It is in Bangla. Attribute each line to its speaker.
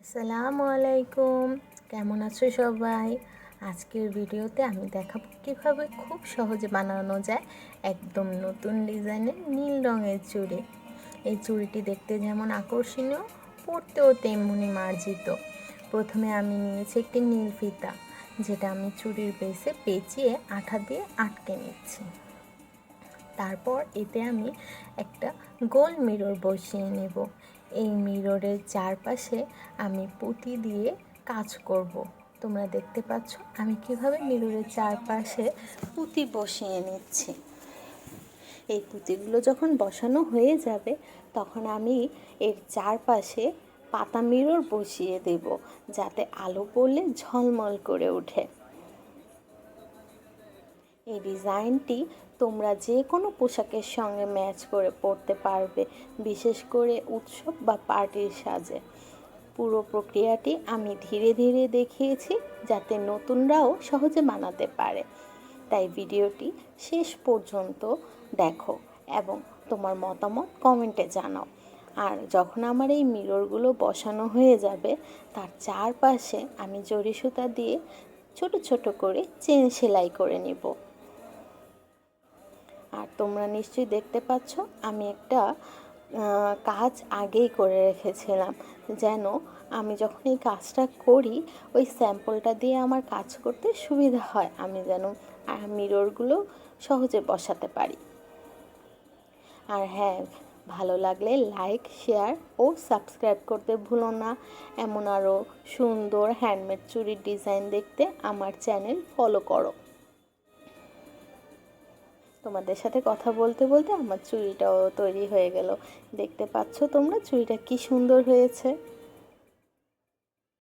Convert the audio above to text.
Speaker 1: আসসালামু আলাইকুম, কেমন আছো সবাই? আজকের ভিডিওতে আমি দেখাবো কিভাবে খুব সহজে বানানো যায় একদম নতুন ডিজাইনের নীল রঙের চুড়ি। এই চুড়িটি দেখতে যেমন আকর্ষণীয়, পরতেও তেমনি মার্জিত। প্রথমে আমি নিয়েছি একটি নীল ফিতা, যেটা আমি চুড়ির বেসে পেঁচিয়ে আঠা দিয়ে আটকে নিচ্ছি। তারপর এতে আমি একটা গোল মিরর বসিয়ে নেব। এই মিররের চারপাশে আমি পুঁতি দিয়ে কাজ করব। তোমরা দেখতে পাচ্ছ আমি কিভাবে মিররের চারপাশে পুঁতি বসিয়ে নিচ্ছি। এই পুঁতিগুলো যখন বসানো হয়ে যাবে তখন আমি এর চারপাশে পাতা মিরর বসিয়ে দেব, যাতে আলো পড়লে ঝলমল করে ওঠে। এই ডিজাইনটি তোমরা যে কোনো পোশাকের সঙ্গে ম্যাচ করে পরতে পারবে, বিশেষ করে উৎসব বা পার্টির সাজে। পুরো প্রক্রিয়াটি আমি ধীরে ধীরে দেখিয়েছি, যাতে নতুনরাও সহজে বানাতে পারে। তাই ভিডিওটি শেষ পর্যন্ত দেখো এবং তোমার মতামত কমেন্টে জানাও। আর যখন আমার এই মিররগুলো বসানো হয়ে যাবে, তার চারপাশে আমি জরি সুতা দিয়ে ছোট ছোট করে চেন সেলাই করে নেব। আর তোমরা নিশ্চয়ই দেখতে পাচ্ছ আমি একটা কাজ আগেই করে রেখেছিলাম, যেন আমি যখন এই কাজটা করি ওই স্যাম্পলটা দিয়ে আমার কাজ করতে সুবিধা হয়, আমি যেন মিররগুলো সহজে বসাতে পারি। আর হ্যাঁ, ভালো লাগলে লাইক, শেয়ার ও সাবস্ক্রাইব করতে ভুলো না। এমন আরও সুন্দর হ্যান্ডমেড চুড়ির ডিজাইন দেখতে আমার চ্যানেল ফলো করো। তোমাদের সাথে কথা বলতে বলতে আমার চুড়িটাও তৈরি হয়ে গেল। দেখতে পাচ্ছ তোমরা চুড়িটা কি সুন্দর হয়েছে।